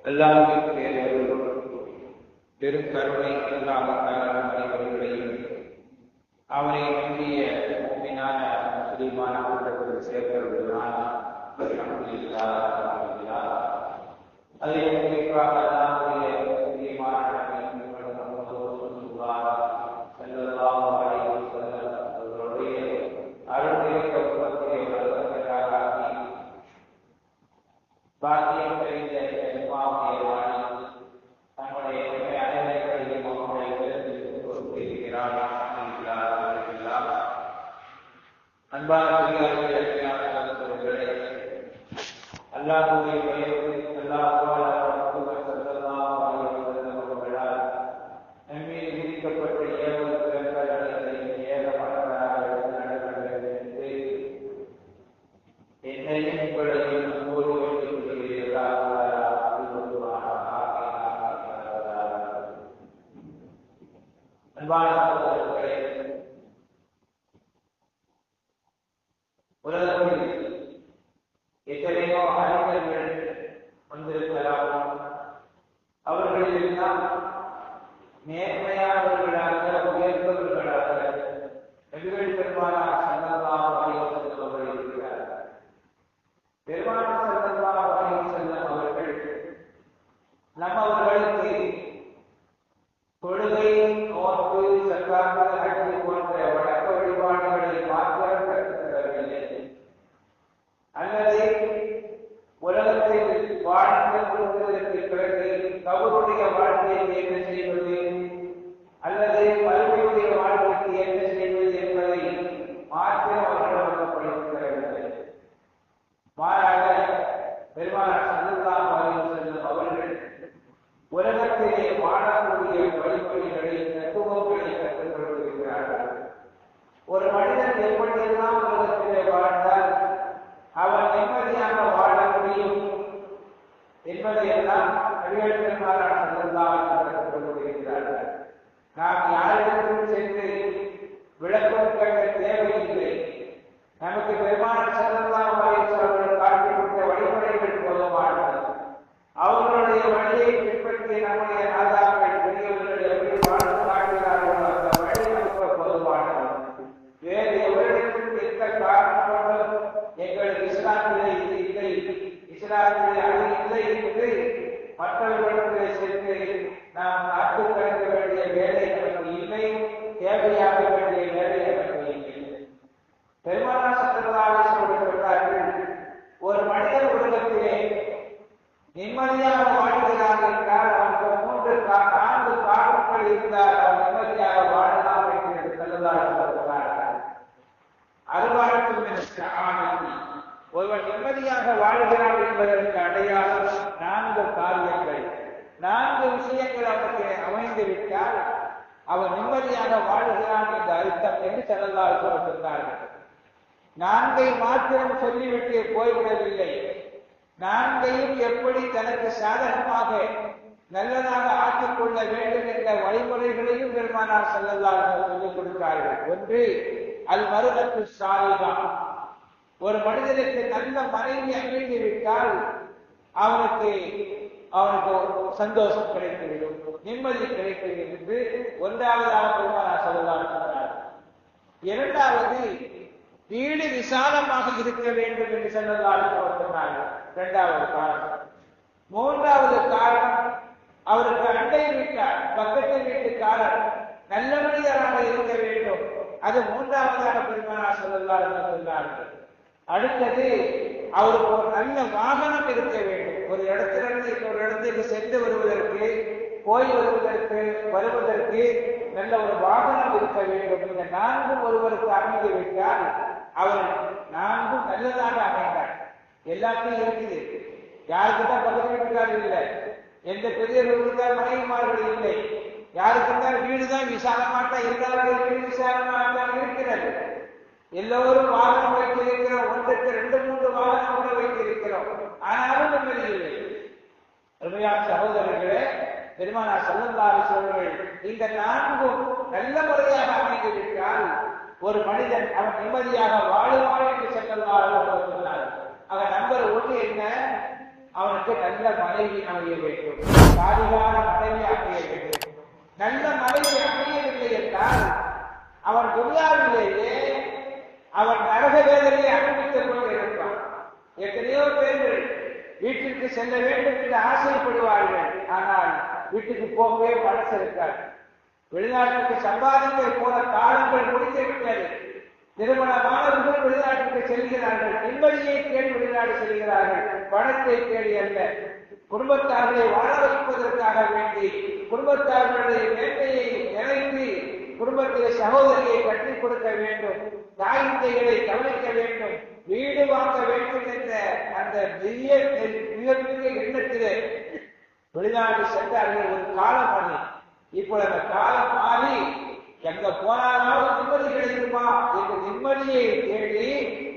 அல்லாஹ்வுடைய பெரும் கருணை அனைவர்களையும் அவனை நம்பிய முஃமினான முஸ்லிமான கூட்டத்தில் சேர்க்கப்படுகிறான். அதை குறிப்பாக அல்லாஹ்வுடைய முஸ்லிமான அவர்களுடைய அருள்மிக்க உலகத்தை வளர்க்கிறாராகி பாக்கியம் தெரிந்த இமாமுடைய வாணி தங்களுடைய அனைவரையும் அவனுடைய விருந்தில் கொடுத்திருக்கிறார். அன்பான அல்லாஹ்வுடைய பெயரில் அவர்களால் நம்மீது விதிக்கப்பட்ட ஏவல் கட்டளைகளை ஏகமனதாக நடக்கிறது என்று என்னையும் உங்களையும் நம்பூர் வைத்துக் கொள்கிறீர்களாக. அன்பான சகோதரர்களே, உலகத்தில் எத்தனையோ அறிஞர்கள் வந்திருக்கலாம். அவர்களில் எல்லாம் நேர்மையானவர்களாக உயர்ந்தவர்களாக நபிகள் பெருமானார் ஸல்லல்லாஹு அலைஹி வஸல்லம் அவர்கள் இருக்கிறார்கள். பெருமானார் ஸல்லல்லாஹு அலைஹி வஸல்லம் அவர்கள் நம்மவர்களுக்கு தொழுகை, நோன்பு, ஸகாத், ஹஜ் போன்ற வணக்க வழிபாடுகளை மாத்திரம் கற்றுத்தரவில்லை, அல்லது உலகத்தில் வாழ்ந்து கொள்வதற்கு பிறகு கபருடைய வாழ்க்கையை என்ன செய்வது அல்லது மறுமையுடைய வாழ்க்கைக்கு என்ன செய்வது என்பதை மாத்திரம் அவர்கள் வழங்கப்படுகிறது. மாறாக பெருமானார் ஸல்லல்லாஹு அலைஹி வஸல்லம் அவர்கள் உலகத்திலே வாழக்கூடிய வழிமுறைகளை, தத்துவங்களை கற்றுக் கொண்டிருக்கிறார்கள். ஒரு மனிதன் எப்படியெல்லாம் உலகத்திலே வாழ்ந்தால் அவன் நிம்மதியாக வாழ முடியும் என்பதையெல்லாம் நபிகள் பெருமானார் ஸல்லல்லாஹு அலைஹி வஸல்லம் கொண்டிருக்கிறார்கள். நாம் யாரிடத்திலும் சென்று விளக்கம் கேட்க தேவையில்லை. நமக்கு பெருமானார் ஸல்லல்லாஹு அலைஹி வஸல்லம் காட்டிக் கொடுத்த வழிமுறைகள் போதுமானது. அவர்களுடைய வழியை பின்பற்றி நம்முடைய நாதாக்கள் பெரியவர்கள் எப்படி வாழ்ந்து காட்டுகிறார்களோ அந்த வழி நமக்கு போதுமானது. வேறு எவரிடத்திலும் எந்த காரணங்களும் எங்களுக்கு இஸ்லாமிலே இது இல்லை, இஸ்லாமிலே அது இல்லை என்று மற்றவர்களுக்கு சென்று நாம் நாட்டு கடக்க வேண்டிய வேலை நமக்கு இல்லை, தேவையாக வேண்டிய வேலை நமக்கு இல்லை. பெருமானார் ஸல்லல்லாஹு அலைஹி வஸல்லம் சொல்றார்கள், ஒரு மனிதன் உலகத்திலே நிம்மதியாக வாழ்கிறான் என்றால் அவனுக்கு 4 காரணங்கள் இருந்தால் அவன் நிம்மதியாக வாழலாம் என்று ஸல்லல்லாஹு அலைஹி வஸல்லம் சொல்றார்கள். ஒருவன் நிம்மதியாக வாழ்கிறான் என்பதற்கு அடையாளம் 4 காரியங்கள், 4 விஷயங்கள் அவனுக்கு அமைந்துவிட்டால் அவன் நிம்மதியாக வாழ்கிறான் என்ற அர்த்தம் என்று ஸல்லல்லாஹு அலைஹி வஸல்லம் சொன்னார்கள். 4ஐ மாத்திரம் சொல்லிவிட்டு போய்விடவில்லை, 4ஐயும் எப்படி தனக்கு சாதகமாக நல்லதாக ஆக்கிக் கொள்ள வேண்டும் என்ற வழிமுறைகளையும் பெருமானார் ஸல்லல்லாஹு அலைஹி வஸல்லம் சொல்லிக் கொடுத்தார்கள். ஒன்று, அல் மருஅத்து ஸாலிஹா. ஒரு மனிதனுக்கு நல்ல மனைவி அமைந்துவிட்டால் அவனுக்கு சந்தோஷம் கிடைத்துவிடும், நிம்மதி கிடைத்துவிடும் என்று ஒன்றாவதாக பெருமானார் ஸல்லல்லாஹு அலைஹி வஸல்லம் சொன்னார். இரண்டாவது, வீடு விசாலமாக இருக்க வேண்டும் என்று ஸல்லல்லாஹு அலைஹி வஸல்லம் சொன்னார்கள். இரண்டாவது காரணம். மூன்றாவது காரணம், அவருக்கு அண்டை வீட்டார், பக்கத்து வீட்டுக்காரர் நல்ல மனிதராக இருக்க வேண்டும். அது மூன்றாவதாக பெருமானார் ஸல்லல்லாஹு அலைஹி வஸல்லம் சொன்னார்கள். அடுத்தது, அவருக்கு ஒரு நல்ல வாகனம் இருக்க வேண்டும். ஒரு இடத்திலிருந்து இன்னொரு இடத்துக்கு சென்று வருவதற்கு, போய் வருவதற்கு நல்ல ஒரு வாகனம் இருக்க வேண்டும். இந்த 4 ஒருவருக்கு அமைந்து விட்டால் அவர் 4 நல்லதாக அமைந்தார். எல்லாத்தையும் இருக்குது, யாருக்குத்தான் பக்கத்து வீட்டுக்காரர் இல்லை, எந்த பெரியவர்களுக்கு மனைவிமார்கள் இல்லை, யாருக்குத்தான் வீடுதான் விசாலமாட்டா, எல்லாருடைய வீடு விசாலமாகத்தான் இருக்கிறது. எல்லோரும் வாகனம் வைத்திருக்கிறோம், 1க்கு 2, 3 வாகனம் கூட வைத்திருக்கிறோம், ஆனாலும் நிம்மதி இல்லை. அருமையான சகோதரர்களே, பெருமானார் ஸல்லல்லாஹு அலைஹி வஸல்லம் இந்த 4ம் நல்ல முறையாக அமைந்துவிட்டால் ஒரு மனிதன் அவன் நிம்மதியாக வாழுவான் என்று ஸல்லல்லாஹு அலைஹி வஸல்லம் சொன்னார். ஆக நம்பர் 1 என்ன? அவனுக்கு நல்ல மனைவி அமைய வேண்டும், சாதிகான மனைவி அமைய வேண்டும். நல்ல மனைவி அமையவில்லை என்றால் அவன் துனியாவிலேயே அவன் நரக வேதனையை அனுபவித்துக் கொண்டிருப்பான். எத்தனையோ பேர்கள் வீட்டிற்கு செல்ல வேண்டும் என்று ஆசைப்படுவார்கள், ஆனால் வீட்டுக்கு போகவே மனசு இருக்காது. வெளிநாட்டுக்கு சம்பாதிக்க போன காலங்கள் முடிந்துவிட்டது. திருமணமானவர்கள் வெளிநாட்டுக்கு செல்கிறார்கள், நிம்மதியை தேடி வெளிநாடு செல்கிறார்கள், பணத்தை தேடி அல்ல. குடும்பத்தார்களை வாழ வைப்பதற்காக வேண்டி, குடும்பத்தார்களுடைய மேன்மையை நினைத்து குடும்பத்திலே சகோதரியை கற்றுக் கொடுக்க வேண்டும், தாய் தந்தைகளை கவனிக்க வேண்டும், வீடு வாங்க வேண்டும் என்ற அந்த மிகப்பெரிய எண்ணத்திலே வெளிநாடு சென்றார்கள். ஒரு காலம் அது. இப்பொழுது அந்த காலம் மாறி எங்க போனாலும் நிம்மதி கிடைக்குமா என்று நிம்மதியை தேடி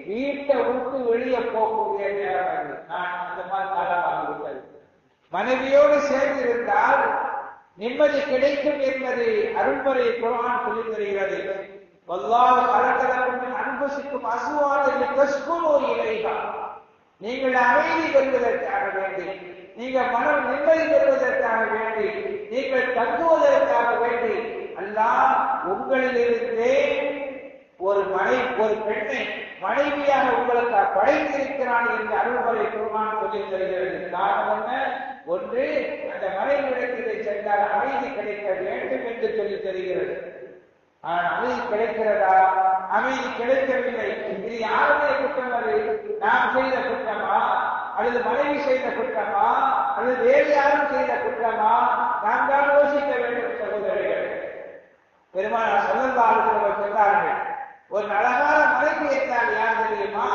வீட்டை விட்டு வெளியே போகக்கூடிய நேரம். நான் அந்த மாதிரி காலமாகிவிட்டது. மனைவியோடு சேர்ந்து இருந்தால் நிம்மதி கிடைக்கும் என்பதை அருள்முறை குர்ஆன் சொல்லித் தருகிறது. வல்லாஹு கலகலக்கும் அன்புசிக்கும் அசுவாதை கஸ்குனு இலைஹா. நீங்கள் அமைதி பெறுவதற்காக வேண்டி, நீங்கள் மனம் நிம்மதி பெறுவதற்காக வேண்டி, நீங்கள் தங்குவதற்காக வேண்டி அல்லாஹ் உங்களிலிருந்தே ஒரு பெண்ணை மனைவியாக உங்களுக்கு படைத்திருக்கிறான் என்று அருள்முறை குர்ஆன் சொல்லித் தருகிறது. காரணம் என்ன? ஒன்று, அந்த மனைவியிடத்திலே சென்றால் அமைதி கிடைக்க வேண்டும் என்று சொல்லித் தருகிறது. ஆனால் அமைதி கிடைக்கிறதா? அமைதி கிடைக்கவில்லை. இது யாருடைய குற்றம்? அது நாம் செய்த குற்றமா, அல்லது மனைவி செய்த குற்றமா, அல்லது வேறு யாரும் செய்த குற்றமா? நாம் தான் யோசிக்க வேண்டும் சகோதரர்கள். பெருமானார் ஸல்லல்லாஹு அலைஹி வஸல்லம் சொன்னார்கள், ஒரு அழகான மனைவி என்றால் யார் தெரியுமா?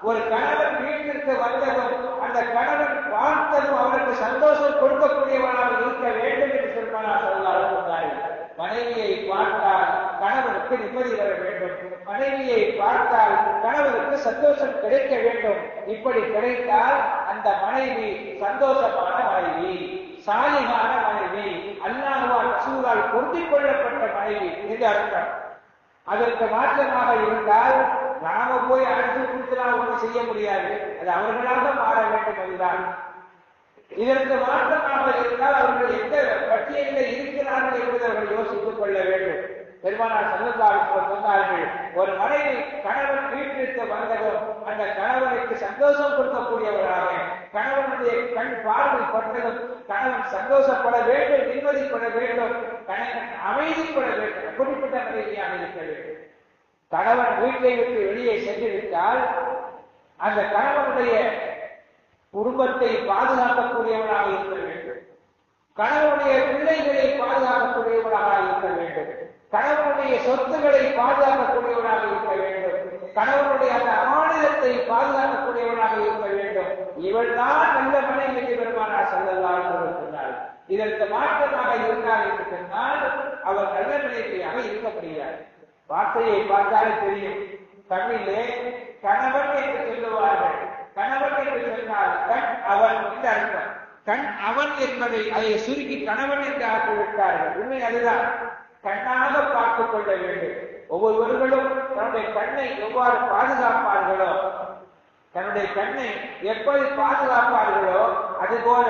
ஒரு கணவன் வீட்டிற்கு வந்ததும் அந்த கணவன் பார்த்ததும் அவருக்கு சந்தோஷம் கொடுக்கக்கூடியவனாக இருக்க வேண்டும் என்று பெருமானார் ஸல்லல்லாஹு அலைஹி வஸல்லம் சொன்னார்கள். மனைவியை பார்த்தால் கணவனுக்கு நிம்மதி வர வேண்டும், மனைவியை பார்த்தால் கணவனுக்கு சந்தோஷம் கிடைக்க வேண்டும். இப்படி கிடைத்தால் அந்த மனைவி சந்தோஷமான மனைவி, சாலிகான மனைவி, அல்லாஹ்வால் ரசூலால் பொருந்திக் கொள்ளப்பட்ட மனைவி என்று அர்த்தம். அதற்கு மாற்றமாக இருந்தால் நாம போய் அழைத்து கொடுத்துலாம் ஒன்றும் செய்ய முடியாது, அது அவர்களாக மாற வேண்டும். அதுதான் இதற்கு மாற்றமாக இருந்தால் அவர்கள் எந்த பட்டியலில் இருக்கிறார்கள் என்பதை அவர்கள் யோசித்துக் கொள்ள வேண்டும். பெருமானார் ஸல்லல்லாஹு அலைஹி வஸல்லம் சொன்னார்கள், ஒரு மனைவி கணவன் வீட்டிற்கு வந்ததும் அந்த கணவனுக்கு சந்தோஷம் கொடுக்கக்கூடியவராக, கணவனுடைய கண் பார்வை பட்டதும் கணவன் சந்தோஷப்பட வேண்டும், நிம்மதிப்பட வேண்டும், கணவன் அமைதிப்பட வேண்டும், குறிப்பிட்ட மனைவியாக இருக்க வேண்டும். கணவன் வீட்டை விட்டு வெளியே சென்று விட்டால் அந்த கணவனுடைய குடும்பத்தை பாதுகாக்கக்கூடியவனாக இருக்க வேண்டும், கணவனுடைய பிள்ளைகளை பாதுகாக்கக்கூடியவனாக இருக்க வேண்டும், கணவனுடைய சொத்துக்களை பாதுகாக்கக்கூடியவனாக இருக்க வேண்டும், கணவனுடைய அந்த அமானிதத்தை பாதுகாக்கக்கூடியவனாக இருக்க வேண்டும். இவள் தான் நல்ல மனைவி என்று பெருமானார் ஸல்லல்லாஹு அலைஹி வஸல்லம் சொன்னார். இதற்கு மாற்றமாக இருந்தார் என்று சொன்னால் அவர் நல்ல மனைவியாக இருக்க முடியாது. வார்த்தையை பார்த்தாலே தெரியும். தமிழிலே கணவன் என்று சொல்லுவார்கள். கணவன் என்று சொன்னால் கண் அவன் என்று அர்த்தம். கண் அவன் என்பதை அதை சுருக்கி கணவன் என்று ஆக்கிவிட்டார்கள். உண்மை அதுதான். கண்ணாக பார்த்துக் கொள்ள வேண்டும். ஒவ்வொருவர்களும் தன்னுடைய கண்ணை எவ்வாறு பாதுகாப்பார்களோ, தன்னுடைய கண்ணை எப்படி பாதுகாப்பார்களோ அதுபோல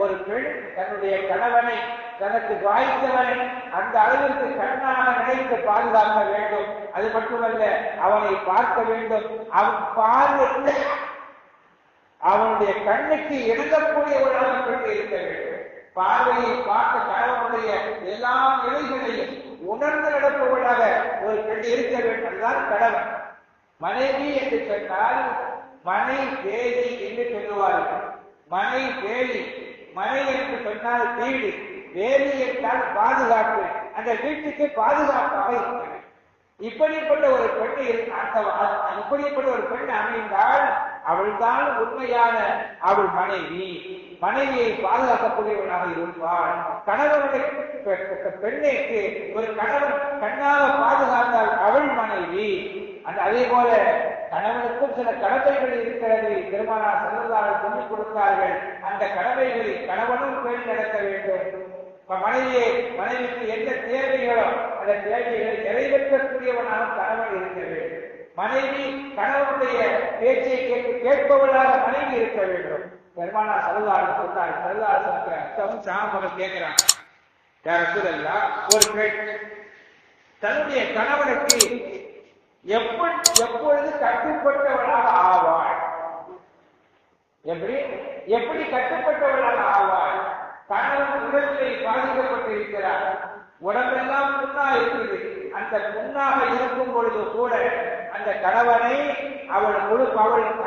ஒரு பெண் தன்னுடைய கணவனை, தனக்கு வாய்த்தவனை அந்த அளவிற்கு கண்ணாக நினைத்து பாதுகாக்க வேண்டும். அது மட்டுமல்ல, அவனை பார்க்க வேண்டும். அவன் பார்வை அவனுடைய கண்ணுக்கு இணங்கக்கூடியவராக பெண் இருக்க வேண்டும். பார்வையை பார்த்த கணவனுடைய எல்லா நிலைகளையும் உணர்ந்து நடப்பவர்களாக ஒரு பெண் இருக்க வேண்டும். அதுதான் கணவன். மனைவி என்று சொன்னால் மனை வேலி என்று சொல்லுவார்கள். மனை வேலி, மனை என்று சொன்னால் வீடு, வேலி என்றால் பாதுகாப்பு. அந்த வீட்டுக்கு பாதுகாப்பாக இருக்கிறது. இப்படிப்பட்ட ஒரு பெண் இப்படிப்பட்ட ஒரு பெண் அமைந்தால் அவள்தான் உண்மையான அவள் மனைவி. மனைவியை பாதுகாக்கக்கூடியவனாக இருப்பாள். கணவனுடைய பெண்ணைக்கு ஒரு கணவன் கண்ணாக பாதுகாத்தால் அவள் மனைவி. அதே போல கணவனுக்கும் சில கடமைகள் இருக்கிறது. பெருமானார் ஸல்லல்லாஹு அலைஹி வஸல்லம் சொல்லிக் கொடுத்தார்கள். அந்த கடமைகளை கணவனும் பேணி நடக்க வேண்டும். மனைவிக்கு எந்த தேவைகளோ அந்த தேவைகளை நிறைவேற்றக்கூடியவனாக கணவன் இருக்க வேண்டும். மனைவி கணவனுடைய பேச்சை கேட்பவளாக மனைவி இருக்க வேண்டும். பெருமானார் ஸல்லல்லாஹு அலைஹி வஸல்லம் சொன்னார். சாமகள் கேட்கிறாங்க, யா ரசூலல்லாஹ், ஒரு பெண் தன்னுடைய கணவனுக்கு எப்பொழுது கட்டுப்பட்டவளாக ஆவாள்? எப்படி கட்டுப்பட்டவளாக ஆவாள்? கணவன் உடல்நிலை பாதிக்கப்பட்டிருக்கிறார், உடம்பெல்லாம் புண்ணா இருக்குது. அந்த புண்ணாக இருக்கும் பொழுது கூட அந்த கணவனை அவள்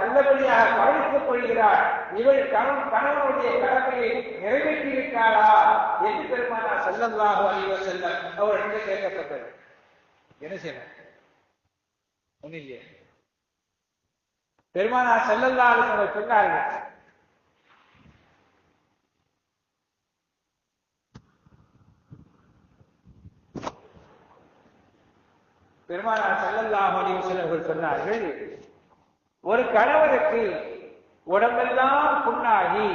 நல்லபடியாக கவனித்துக் கொள்கிறார். இவள் கணவனுடைய கடமையை நிறைவேற்றியிருக்காளா என்று பெருமானார் ஸல்லல்லாஹு அலைஹி வஸல்லம் அவரிடம் கேட்கப்பட்டது. என்ன செய்யணும்? ஒன்னில்லையே. பெருமானார் ஸல்லல்லாஹு அலைஹி வஸல்லம் சொன்னார்கள், பெருமானார் ஸல்லல்லாஹு அலைஹி வஸல்லம் அவர்கள் சொன்னார்கள், ஒரு கணவனுக்கு உடம்பெல்லாம் புண்ணாகி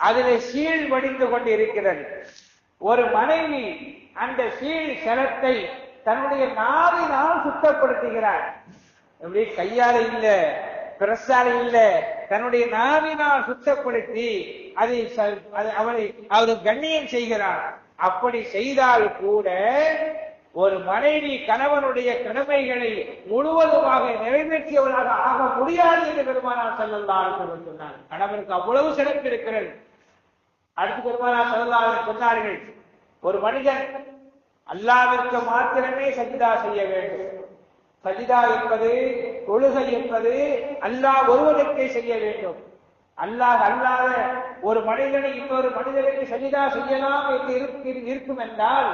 அதிலே சீழ் வடிந்து கொண்டு இருக்கிறது. ஒரு மனைவி அந்த சீழ் சலத்தை தன்னுடைய நாவினால் சுத்தப்படுத்துகிறார். எப்படி? கையால இல்ல, பிரசால இல்ல, தன்னுடைய நாவினால் சுத்தப்படுத்தி அவரை கண்ணியம் செய்கிறார். அப்படி செய்தால் கூட ஒரு மனைவி கணவனுடைய கடமைகளை முழுவதுமாக நிறைவேற்றியவளாக ஆக முடியாது என்று பெருமானார் ஸல்லல்லாஹு அலைஹி வஸல்லம் சொன்னார். கணவனுக்கு அவ்வளவு சிறப்பு இருக்கிறது. அடுத்து பெருமானார் ஸல்லல்லாஹு அலைஹி வஸல்லம் சொன்னார்கள், ஒரு மனிதன் அல்லாஹ்விற்கு மாத்திரமே சஜிதா செய்ய வேண்டும். சஜிதா என்பது, தொழுகை என்பது அல்லாஹ் ஒருவனுக்கே செய்ய வேண்டும். அல்லாஹ் அல்லாத ஒரு மனிதனை இன்னொரு மனிதனுக்கு சஜிதா செய்யலாம் என்று இருக்கும் என்றால்,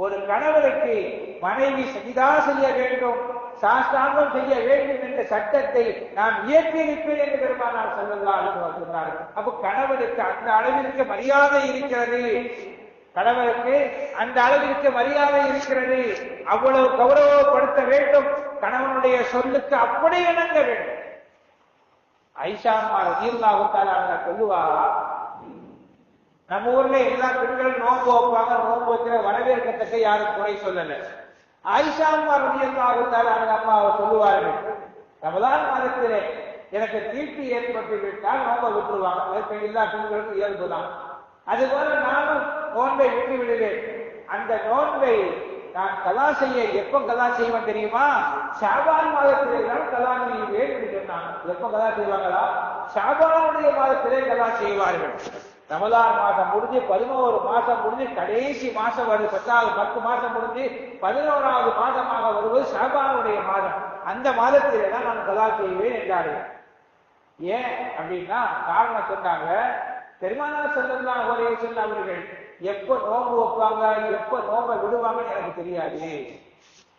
ஒரு கணவனுக்கு மனைவி சஜிதா செய்ய வேண்டும், சாஸ்தாங்கம் செய்ய வேண்டும் என்ற சட்டத்தை நாம் இயற்றியிருப்பேன் என்று பெருமானார் ஸல்லல்லாஹு அலைஹி வஸல்லம் சொன்னார்கள். அப்ப கணவனுக்கு அந்த அளவிற்கு மரியாதை இருக்கிறது. கணவனுக்கு அந்த அளவிற்கு மரியாதை இருக்கிறது. அவ்வளவு கௌரவப்படுத்த வேண்டும். கணவனுடைய சொல்லுக்கு அப்படி இணங்க வேண்டும். ஆயிஷா ரலியல்லாஹு தஆலா அன்ஹா சொல்லுவாங்க, நம்ம ஊர்ல எல்லா பெண்களும் நோன்பு வைப்பாங்க, நோன்பு வைக்கிற வரவேற்கத்தக்க யாரும் குறை சொல்லல. ஆயிஷா ரலியல்லாஹு தஆலா அன்ஹா சொல்லுவார்கள், ரமலான் மாதத்திலே எனக்கு தீட்டு ஏற்பட்டு விட்டால் நோன்பை விட்டுருவாங்க. எல்லா பெண்களுக்கும் இயல்புதான். அதுபோல நானும் நோன்பை விட்டு விடுவேன். அந்த நோன்பை நான் கலா செய்ய எப்ப கலா செய்வேன் தெரியுமா? ஷாபான் மாதத்திலே தான் கலா செய்வேன் என்று சொன்னாங்க. எப்ப கலா செய்வாங்களா? ஷாபானுடைய மாதத்திலே கலா செய்வார்கள். ரமலான் மாதம் முடிஞ்சு 11 மாசம் முடிஞ்சு கடைசி மாசம் வருது, 10 மாசம் முடிஞ்சு 11வது மாதமாக வருவது ஷாபானுடைய மாதம். அந்த மாதத்திலே தான் நான் கலா செய்வேன் என்றார்கள். ஏன் அப்படின்னா காரணம் சொன்னாங்க, பெருமானார் ஸல்லல்லாஹு அலைஹி வஸல்லம் அவர்கள் எப்ப நோன்பு வைப்பாங்க, எப்ப நோன்பை விடுவாங்கன்னு எனக்கு தெரியாது.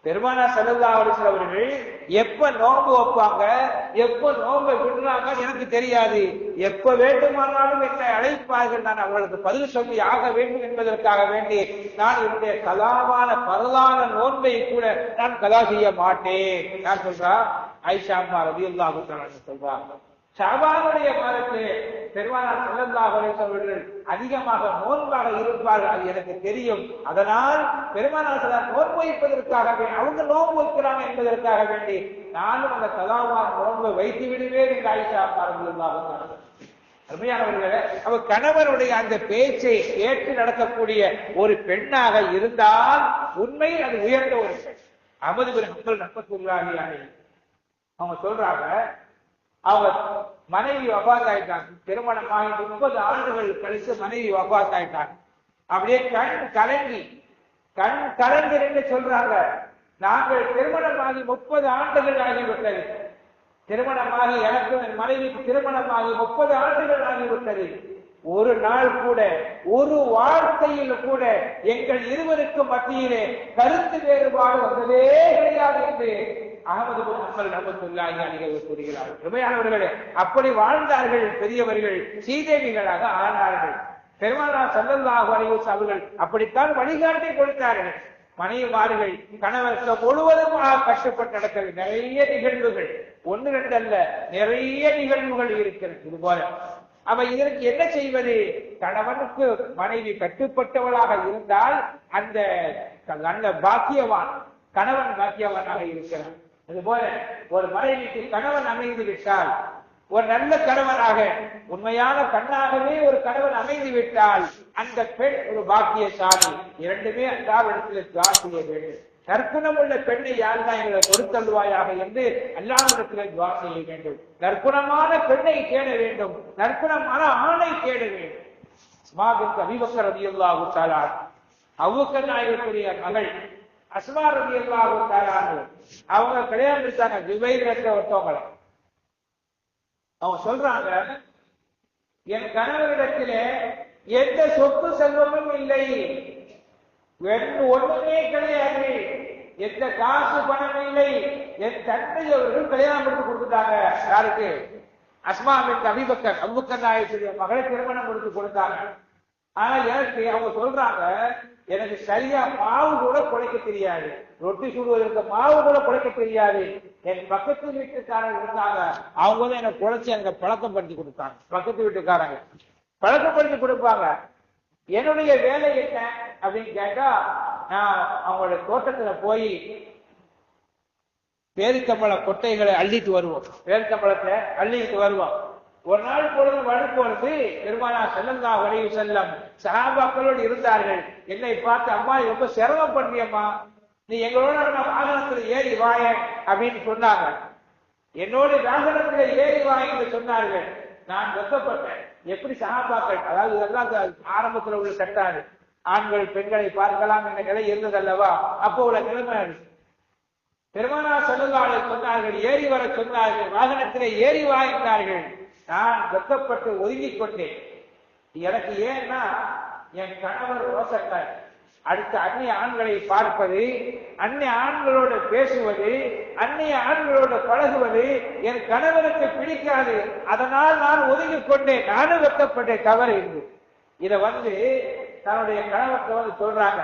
பெருமானார் ஸல்லல்லாஹு அலைஹி வஸல்லம் அவர்கள் எப்ப நோன்பு வைப்பாங்க, எப்ப நோன்பை விடுறாங்கன்னு எனக்கு தெரியாது. எப்ப வேண்டுமானாலும் என்னை அழைப்பார்கள், நான் அவர்களுக்கு பதில் சொல்லி ஆக வேண்டும் என்பதற்காக வேண்டி நான் என்னுடைய கலாவான பரலான நோன்பை கூட நான் கலா செய்ய மாட்டேன். யார் சொல்றா? ஆயிஷா ரலியல்லாஹு தஆலா சொல்றாங்க. ஷாபானுடைய மாதத்திலே பெருமானார் ஸல்லல்லாஹு அலைஹி வஸல்லம் அவர்கள் அதிகமாக நோன்பாக இருப்பார்கள், அது எனக்கு தெரியும். அதனால் பெருமானார் ஸல்லல்லாஹு நோன்பு வைப்பதற்காக அவங்க நோன்பு வைக்கிறாங்க என்பதற்காக வேண்டி நானும் அந்த கலாவான நோன்பை வைத்து விடுவேன் என்று ஆயிஷா ரலியல்லாஹு தஆலா. அருமையானவர்களே, அவ கணவனுடைய அந்த பேச்சை கேட்டு நடக்கக்கூடிய ஒரு பெண்ணாக இருந்தால் உண்மையில் அது உயர்ந்த ஒரு பெண். அஹ்மது பின் ஹம்பல் ரஹ்மத்துல்லாஹி அலைஹி அவங்க சொல்றாங்க, அவங்க மனைவி வஃபாத் ஆயிட்டாங்க. திருமணமாகி 30 ஆண்டுகள் கழித்து மனைவி வஃபாத் ஆயிட்டாங்க. அப்படியே கண் கலங்கி என்று சொல்றாங்க, நாங்கள் திருமணமாகி 30 ஆண்டுகள் ஆகிவிட்டது. திருமணமாகி எனக்கும் என் மனைவிக்கு திருமணமாகி 30 ஆண்டுகள் ஆகிவிட்டது. ஒரு நாள் கூட, ஒரு வார்த்தையில் கூட எங்கள் இருவருக்கும் மத்தியிலே கருத்து வேறுபாடு வந்ததே கிடையாது என்று அஹ்மது பின் ஹம்பல் ரஹ்மத்துல்லாஹி அலைஹி கூறுகிறார்கள். உண்மையானவர்களே, அப்படி வாழ்ந்தார்கள் பெரியவர்கள், சீதேவிகளாக ஆனார்கள். பெருமானார் ஸல்லல்லாஹு அலைஹி வஸல்லம் அவர்கள் அப்படித்தான் வழிகாட்டி கொடுத்தார்கள். மனைவிமார்கள் கணவருக்கு முழுவதுமாக கஷ்டப்பட்டு நடக்கிறது. நிறைய நிகழ்வுகள், 1-2 அல்ல, நிறைய நிகழ்வுகள் இருக்கிறது. இது போல அவ இதற்கு என்ன செய்வது? கணவனுக்கு மனைவி கட்டுப்பட்டவளாக இருந்தால் அந்த பாக்கியவான், கணவன் பாக்கியவானாக இருக்கிறான். அதுபோல ஒரு மனைவிக்கு கணவன் அமைந்து விட்டால், ஒரு நல்ல கணவனாக உண்மையான கண்ணாகவே ஒரு கணவன் அமைந்து விட்டால் அந்த பெண் ஒரு பாக்கியசாலி. இரண்டுமே அல்லாஹ்விடத்தில் துஆ செய்ய வேண்டும். நற்குணம் உள்ள பெண்ணை யாருதான் எங்களை கொடுத்தல்வாயாக என்று அல்லாஹ்விடத்தில் துஆ செய்ய வேண்டும். நற்குணமான பெண்ணை தேட வேண்டும், நற்குணமான ஆணை தேட வேண்டும். அஸ்மா பின்த் அபீ பக்கர் ரலியல்லாஹு தஆலா அபூபக்கர் நாயகத்துடைய மகள் அஸ்மா ரலியல்லாஹு தஆலா அவங்க கல்யாணம் முடிச்சாங்க. ஜுபைர் ஒருத்தவங்கள அவங்க சொல்றாங்க, என் கணவரிடத்திலே எந்த சொத்து செல்வமும் இல்லை, ஒண்ணுமே கிடையாது, எந்த காசு பணம் இல்லை. என் தந்தை அவர்கள் கல்யாணம் முடித்து கொடுத்துட்டாங்க. யாருக்கு? அஸ்மா பின்த் அபீ பக்கர் அபூபக்கர் நாயகத்துடைய மகளை திருமணம் முடித்து கொடுத்தாங்க. ஆனா எனக்கு அவங்க சொல்றாங்க, எனக்கு சரியா மாவு கூட குழைக்க தெரியாது, ரொட்டி சுடுவதற்கு மாவு கூட குழைக்க தெரியாது. என் பக்கத்து வீட்டுக்காரங்க இருந்தாங்க, அவங்க தான் எனக்கு குழைச்சி எனக்கு பழக்கப்படுத்தி கொடுத்தாங்க. பக்கத்து வீட்டுக்காரங்க பழக்கப்படுத்தி கொடுப்பாங்க. என்னுடைய வேலை என்ன அப்படின்னு கேட்டா, நான் அவங்களோட தோட்டத்துல போய் பேரிக்கம்பள கொட்டைகளை அள்ளிட்டு வருவோம். பேரிக்கம்பளத்தை அள்ளிட்டு வருவோம். ஒரு நாள் பொழுது வழக்கு வருது, பெருமானார் ஸல்லல்லாஹு அலைஹி வஸல்லம் சஹாபாக்களோடு இருந்தார்கள். என்னை பார்த்து, அம்மா ரொம்ப சிரமம் பண்ணியம்மா, நீ எங்களோட வாகனத்துல ஏறி வாய அப்படின்னு சொன்னாங்க. என்னோட வாகனத்துல ஏறி வாய் என்று சொன்னார்கள். நான் வெக்கப்பட்டேன். எப்படி சஹாபாக்கள், அதாவது இதெல்லாம் ஆரம்பத்துல உள்ள சட்டாரு, ஆண்கள் பெண்களை பார்க்கலாம் என்ற நிலை இருந்தது அல்லவா, அப்போ உள்ள நிலைமை. பெருமானார் ஸல்லல்லாஹு அலைஹி வஸல்லம் சொன்னார்கள், ஏறி வர சொன்னார்கள், வாகனத்திலே ஏறி வாய்ந்தார்கள். நான் வெக்கப்பட்டு ஒதுங்கிக் கொண்டேன். எனக்கு ஏன்னா என் கணவர் ரோசக்கார், அடுத்த அந்நிய ஆண்களை பார்ப்பது, அந்நிய ஆண்களோடு பேசுவது, அந்நிய ஆண்களோடு பழகுவது என் கணவருக்கு பிடிக்காது. அதனால் நான் ஒதுங்கிக் கொண்டேன், நானும் வெக்கப்பட்டேன், தவறு இருந்து. இத தன்னுடைய கணவர்கிட்ட சொல்றாங்க,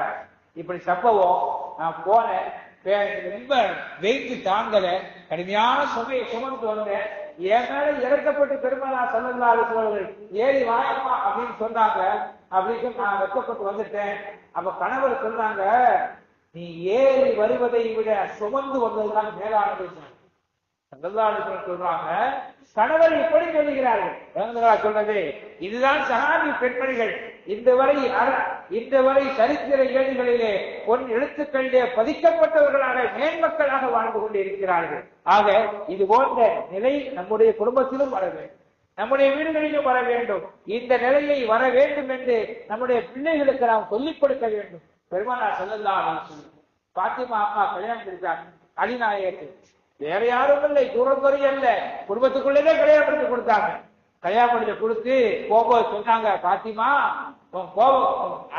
இப்படி சம்பவம், நான் போனேன், ரொம்ப வெயிட்டு தாங்கல, கடுமையான சுமையை சுமந்து வந்தேன், என் மேல இறக்கப்பட்டு பெருமானார் ஸல்லல்லாஹு அலைஹி வஸல்லம் ஏறி வாயம்மா அப்படின்னு சொன்னாங்க. அப்படின்னு நான் வெக்கப்பட்டு வந்துட்டேன். அப்ப கணவர் சொன்னாங்க, நீ ஏறி வருவதை விட சுமந்து வந்ததுதான் மேலானது. ஸல்லல்லாஹு அலைஹி வஸல்லம் சொல்றாங்க, கணவர் இப்படி சொல்லுகிறார்கள். சொல்றது இதுதான் சஹாபி பெண்மணிகள் இந்த வரை சரித்திர ஏடுகளிலே பொன் எழுத்துக்களிலே பதிக்கப்பட்டவர்களாக மேன்மக்களாக வாழ்ந்து கொண்டு இருக்கிறார்கள். ஆக இது போன்ற நிலை நம்முடைய குடும்பத்திலும் வர வேண்டும், நம்முடைய வீடுகளிலும் வர வேண்டும். இந்த நிலையை வர வேண்டும் என்று நம்முடைய பிள்ளைகளுக்கு நாம் சொல்லிக் கொடுக்க வேண்டும். பெருமானார் ஸல்லல்லாஹு அலைஹி வஸல்லம் பாத்திமா அம்மா கல்யாணம் முடித்தாங்க. அலிநாயகத்துக்கு வேற யாரும் இல்லை, தூரத்துறை அல்ல, குடும்பத்துக்குள்ளே கல்யாணம் பண்ணி கொடுத்தாங்க. கல்யாணம் பண்ணி கொடுத்து போகும்போது சொன்னாங்க, பாத்திமா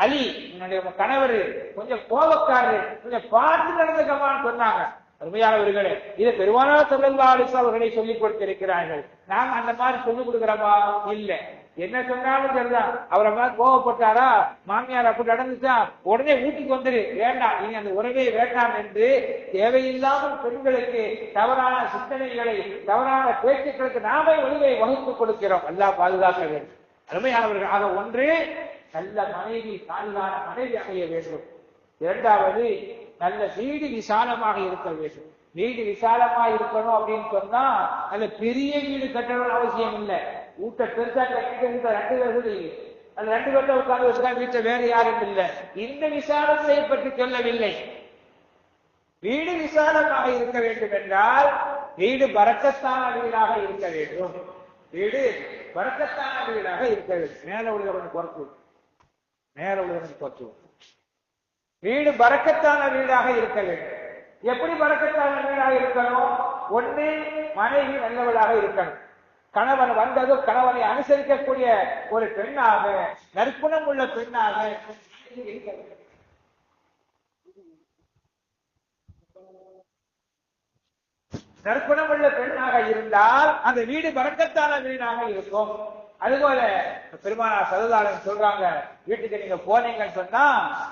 அலி என்னுடைய கணவர் கொஞ்சம் கோபக்காரரு, கொஞ்சம் பார்த்து நடந்துக்கமான்னு சொன்னாங்க. அருமையானவர்களே, இதை பெருமானார் ஸல்லல்லாஹு அலைஹி வஸல்லம் அவர்களை சொல்லிக் கொடுத்திருக்கிறார்கள். நாங்க அந்த மாதிரி சொல்லிக் கொடுக்கிறோமா? இல்ல. என்ன சொன்னாலும் சரிதான். அவரை மாதிரி கோவப்பட்டாரா, மாமியார் அப்படி நடந்துச்சா, உடனே வீட்டுக்கு வந்துரு, வேண்டாம், இனி அந்த உறவே வேண்டாம் என்று தேவையில்லாமல் பெண்களுக்கு தவறான சிந்தனைகளை, தவறான பேச்சுக்களுக்கு நாமே வழியை வகுத்துக் கொடுக்கிறோம். அல்லாஹ் பாதுகாக்க வேண்டும். அருமையானவர்கள், ஆக ஒன்று, நல்ல மனைவி, சாலிகான மனைவி அமைய வேண்டும். இரண்டாவது, நல்ல வீடு விசாலமாக இருக்க வேண்டும். வீடு விசாலமா இருக்கணும் அப்படின்னு சொன்னா நல்ல பெரிய வீடு கட்டணும் அவசியம் இல்லை. வீட்டை பெருசா கட்டிட்டு 2 பேர்கள், அந்த 2 பேர்ட்ட உட்கார்ந்து வச்சுதான் வீட்டை வேற யாரும் இல்லை. இந்த விசாலத்தை பற்றி சொல்லவில்லை. வீடு விசாலமாக இருக்க வேண்டும் என்றால் வீடு பரக்கத்தான வீடாக இருக்க வேண்டும். வீடு பரக்கத்தான வீடாக இருக்க வேண்டும். மேல உள்ளவன் குறைச்சு, மேல உள்ளவன் குறைச்சு. வீடு பரக்கத்தான வீடாக இருக்க வேண்டும். எப்படி பரக்கத்தான வீடாக இருக்கணும்? ஒன்று, மனைவி நல்லவளாக இருக்கணும். கணவன் வந்ததும் கணவனை அனுசரிக்கக்கூடிய ஒரு பெண்ணாக, நற்குணம் உள்ள பெண்ணாக இருக்க வேண்டும். நற்குணம் உள்ள பெண்ணாக இருந்தால் அந்த வீடு பரக்கத்தான வீடாக இருக்கும். அதுபோல பெருமானார் ஸல்லல்லாஹு அலைஹி வஸல்லம் சொல்றாங்க, வீட்டுக்கு நீங்க போனீங்கன்னு சொன்னா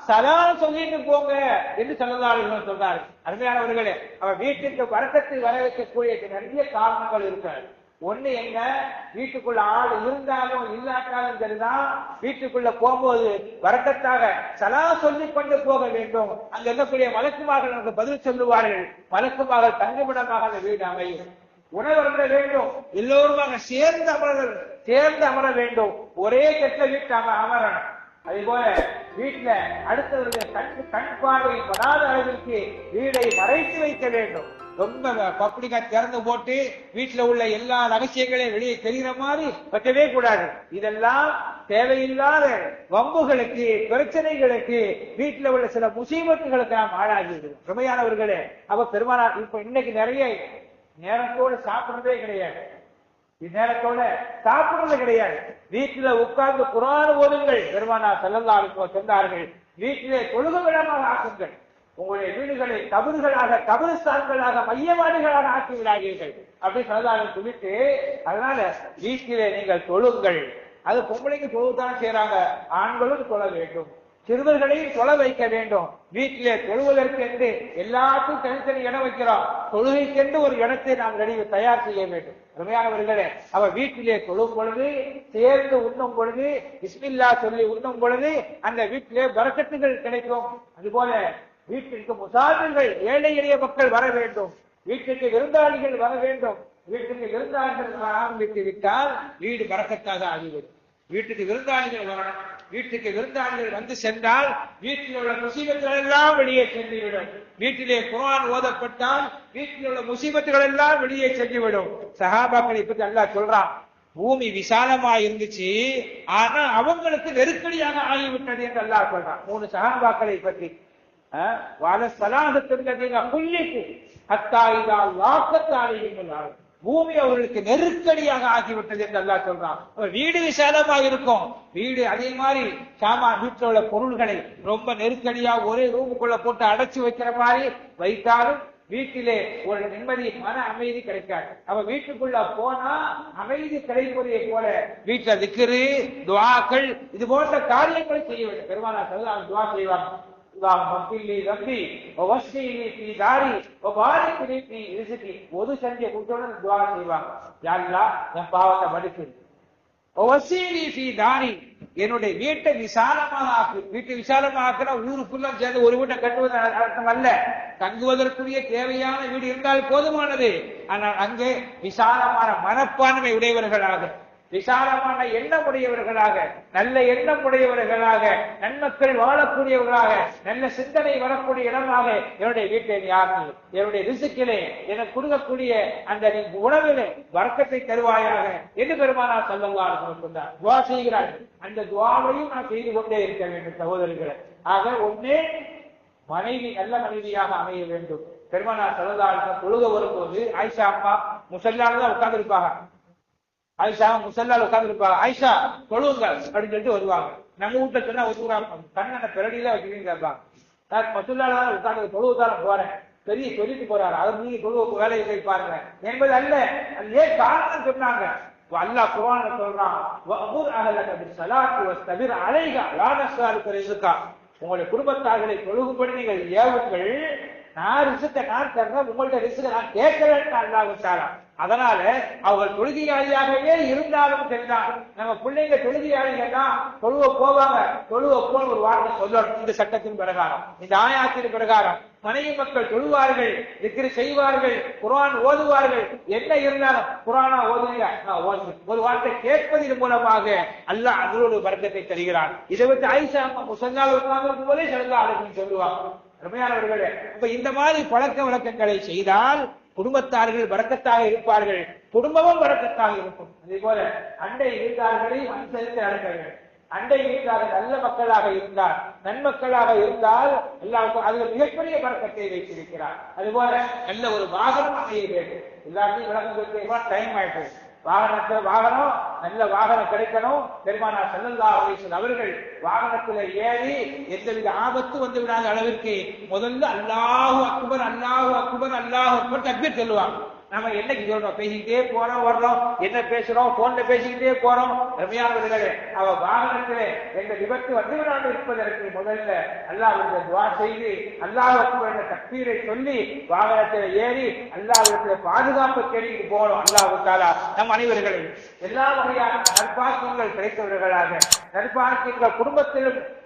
சலாம் சொல்லிட்டு போங்க என்று ஸல்லல்லாஹு அலைஹி வஸல்லம் சொல்றாரு. அருமையானவர்களே, அவன் வீட்டுக்கு பரக்கத்தை வர வைக்கக்கூடிய நிறைய காரணங்கள் இருக்கிறது. ஒண்ணு என்ன, வீட்டுக்குள்ள ஆள் இருந்தாலும் இல்லாட்டாலும் சரிதான், வீட்டுக்குள்ள போகும்போது வரக்கத்தாக சலாம் சொல்லிக் கொண்டு போக வேண்டும். அங்க இருக்கக்கூடிய மலக்குமார்கள் நமக்கு பதில் சொல்லுவார்கள். மலக்குமார்கள் தங்குமிடமாக அந்த வீடு அமையும். உணவருந்த வேண்டும், எல்லோருமாக சேர்ந்து அமர வேண்டும். ஒரே கெட்ட வீட்டு அமரணும். அதே போல வீட்டுல அடுத்தவர்கள் கண் பார்வை படாத அளவிற்கு வீடை மறைத்து வைக்க வேண்டும். ரொம்ப பப்ளிக்கா திறந்து போட்டு வீட்டுல உள்ள எல்லா ரகசியங்களையும் வெளியே தெரிகிற மாதிரி வைக்கவே கூடாது. இதெல்லாம் தேவையில்லாத வம்புகளுக்கு, பிரச்சனைகளுக்கு, வீட்டுல உள்ள சில முசீபத்துகளுக்கு நாம் ஆளாகிறது. உண்மையானவர்களே, அப்ப பெருமானார் இப்ப இன்னைக்கு நிறைய நேரத்தோடு சாப்பிடுறதே கிடையாது. இந்நேரத்தோட சாப்பிடுறது கிடையாது. வீட்டில உட்கார்ந்து குர்ஆன் ஓதுங்கள். பெருமானார் ஸல்லல்லாஹு அலைஹி வஸல்லம் சொன்னார்கள், வீட்டிலே தொழுகை இடமாக ஆக்குங்கள். உங்களுடைய வீடுகளை கபறுகளாக, கபரிஸ்தான்களாக, மையவாடிகளாக ஆக்கி விடாதீர்கள் அப்படி சொல்லதாக சொல்லிட்டு, அதனால வீட்டிலே நீங்கள் தொழுங்கள். அது பொம்பளைக்கு தொழுதான் செய்யறாங்க, ஆண்களும் தொழ வேண்டும், சிறுவர்களையும் தொழ வைக்க வேண்டும். வீட்டிலே தொழுவதற்கு என்று எல்லாத்துக்கும் தனித்தனி இடம் வைக்கிறோம். தொழுகைக்கென்று ஒரு இடத்தை நாம் தயார் செய்ய வேண்டும். அருமையானவர்களே, அவ வீட்டிலே தொழும் பொழுது, சேர்ந்து உண்ணும் பொழுது, பிஸ்மில்லா சொல்லி உண்ணும் பொழுது அந்த வீட்டிலே பரக்கத்துகள் கிடைக்கும். அதுபோல வீட்டிற்கு முசாஃபிர்கள், ஏழை எளிய மக்கள் வர வேண்டும், வீட்டுக்கு விருந்தாளிகள் வர வேண்டும். வீட்டுக்கு விருந்தாளிகள் ஆரம்பித்து விட்டால் வீடு பரக்கத்தாக ஆகிவிடும். வீட்டுக்கு விருந்தாளிகள் வரணும். வீட்டுக்கு விருந்தாளிகள் வந்து சென்றால் வீட்டில் உள்ள முசீபத்துகள் எல்லாம் வெளியே சென்றுவிடும். வீட்டிலே குர்ஆன் ஓதப்பட்டால் வீட்டில் உள்ள முசீபத்துகள் எல்லாம் வெளியே சென்றுவிடும். சஹாபாக்களை பற்றி அல்லாஹ் சொல்றான், பூமி விசாலமா இருந்துச்சு, ஆனா அவங்களுக்கு நெருக்கடியாக ஆகிவிட்டது என்று அல்லாஹ் சொல்றான். 3 சஹாபாக்களை பற்றி, வால சலாஹத்துல்லதீன குல்லித்து ஹத்தா இதா லாக்கத் அலைஹிம், பூமி அவர்களுக்கு நெருக்கடியாக ஆகிவிட்டது என்று அல்லாஹ் சொல்றான். வீடு விசாலமாக இருக்கும். வீடு அதே மாதிரி சாமான், வீட்டில் உள்ள பொருள்களை ரொம்ப நெருக்கடியா ஒரே ரூமுக்குள்ள போட்டு அடைச்சு வைக்கிற மாதிரி வைத்தாலும் வீட்டிலே ஒரு நிம்மதி, மன அமைதி கிடைக்காது. அவ வீட்டுக்குள்ள போனா அமைதி கிடைப்பதை போல வீட்டுல திக்ரு, துஆக்கள், இது போன்ற காரியங்களை செய்ய வேண்டும். பெருமானார் ஸல்லல்லாஹு அலைஹி வஸல்லம் துஆ செய்வாங்க, ஒது செஞ்ச குற்றோட துஆ செய்வாங்க, யா அல்லாஹ் என் பாவத்தை மன்னிச்சு, என்னுடைய வீட்டை விசாலமாக ஆக்கு. வீட்டை விசாலமாக ஆக்குனா ஊருக்குள்ள சேர்ந்து ஒரு வீட்டை கட்டுவது அர்த்தம் அல்ல. தங்குவதற்குரிய தேவையான வீடு இருந்தால் போதுமானது. ஆனால் அங்கே விசாலமான மனப்பான்மை உடையவர்களாக, விசாலமான எண்ணம் உடையவர்களாக, நல்ல எண்ணம் உடையவர்களாக, நன்மக்கள் வாழக்கூடியவர்களாக, நல்ல சிந்தனை வரக்கூடிய இடமாக என்னுடைய வீட்டை நீ ஆக்கி, என்னுடைய ரிசுக்கிலே எனக்கு கொடுக்கக்கூடிய அந்த உணவிலே வர்க்கத்தை தருவாயாக என்று பெருமானார் ஸல்லல்லாஹு அலைஹி வஸல்லம் சொன்னார். துஆ செய்கிறார்கள். அந்த துஆவையும் நான் செய்து கொண்டே இருக்க வேண்டும் சகோதரர்களே. ஆக ஒன்னே மனைவி நல்ல மனைவியாக அமைய வேண்டும். பெருமானார் ஸல்லல்லாஹு அலைஹி வஸல்லம் தொழுக வரும்போது ஆயிஷா அம்மா முஸல்லால தான் உட்கார்ந்து இருப்பாங்க. ஆயிஷா முசல்லால உட்கார்ந்து இருப்பாங்க. ஆயிஷா தொழுவுங்க அப்படின்னு சொல்லிட்டு வருவாங்க. நம்ம வீட்டுல சொன்னா ஒத்துக்குறாங்க, கண்ணனை பிறடியில வச்சுக்கிட்டு இருப்பாங்க. நான் முசல்லால உட்கார்ந்து தொழுவுதான போறேன், பெரிய சொல்லிட்டு போறாரு, அவர் நீங்க தொழுவுக்கு வேலையை போய் பாருங்க என்பது அல்ல. அது ஏன் காரணம் சொன்னாங்க. அல்லாஹ் குர்ஆன்ல சொல்றான், வஅமுர் அஹலக பிஸ்ஸலாத்தி வஸ்தபிர் அலைஹா லா நஸ்அலுக ரிஸ்கா, உங்களுடைய குடும்பத்தார்களை தொழுகும்படி நீங்கள் ஏவுங்கள், நான் ரிஸ்கை நான் தர்றேன், உங்கள்ட்ட ரிஸ்கை நான் கேட்கிறேன் அல்லாஹ் தஆலா. அதனால அவர்கள் தொழுகையாளியாகவே இருந்தாலும் சரிதான். நம்ம பிள்ளைங்க தொழுகையாளிகள் தான் தொழுவ போவாங்க, தொழுவ போன ஒரு வார்த்தை சொல்லணும். இந்த சட்டத்தின் பிரகாரம், இந்த ஆயாத்தின் பிரகாரம் மனைவி மக்கள் தொழுவார்கள், திக்ர் செய்வார்கள், குர்ஆன் ஓதுவார்கள். என்ன இருந்தாலும் குர்ஆனா ஓதுங்க, ஒரு வார்த்தை கேட்பதன் மூலமாக அல்லாஹ் அதோடு வர்க்கத்தை தருகிறான். இதை வச்சு ஆயிஷா முஸல்லால உட்கார்ந்து போதே ஸல்லல்லாஹு அலைஹி வஸல்லம் சொல்லுவாங்க. அருமையானவர்களே, இப்ப இந்த மாதிரி பழக்க வழக்கங்களை செய்தால் குடும்பத்தார்கள் வரக்கத்தாக இருப்பார்கள், குடும்பமும் வரக்கத்தாக இருக்கும். அதே போல அண்டை வீட்டார்களை அனுசரித்து நடக்க வேண்டும். அண்டை வீட்டார்கள் நல்ல மக்களாக இருந்தால், நன்மக்களாக இருந்தால் எல்லாருக்கும் அதுல மிகப்பெரிய பழக்கத்தை வைத்திருக்கிறார். அதுபோல நல்ல ஒரு வாகனம் அமைய வேண்டும். எல்லாத்தையும் விளக்கம் கொடுக்க டைம் ஆயிட்டு, வாகனம் நல்ல வாகனம் கிடைக்கணும். பெருமானார் ஸல்லல்லாஹு அலைஹி வஸல்லம் அவர்கள் வாகனத்துல ஏறி எந்தவித ஆபத்து வந்து விடாத அளவிற்கு முதல்ல அல்லாஹு அக்பர், அல்லாஹு அக்பர், அல்லாஹு அக்பர் தக்பீர் சொல்லுவாங்க. நம்ம என்னைக்கு சொல்றோம், பேசிக்கிட்டே போறோம் வர்றோம், என்ன பேசுறோம், போன்ல பேசிக்கிட்டே போறோம். ரம்யானவர்களே, அவ வாகனத்திலே எந்த விபத்து வந்துவிடாமல் இருப்பதற்கு முதல்ல அல்லாஹ்விடத்தில் துஆ செய்து அல்லாஹ் அக்பர் என்ற தக்பீரை சொல்லி வாகனத்தில் ஏறி அல்லாஹ்விடத்தில் பாதுகாப்பு தேடிட்டு போகணும். அல்லாஹ் தஆலா நம் அனைவர்களையும் எல்லா வகையான நற்பாக்கியங்கள் கிடைத்தவர்களாக, நற்பாக்கியங்கள் குடும்பத்திலும்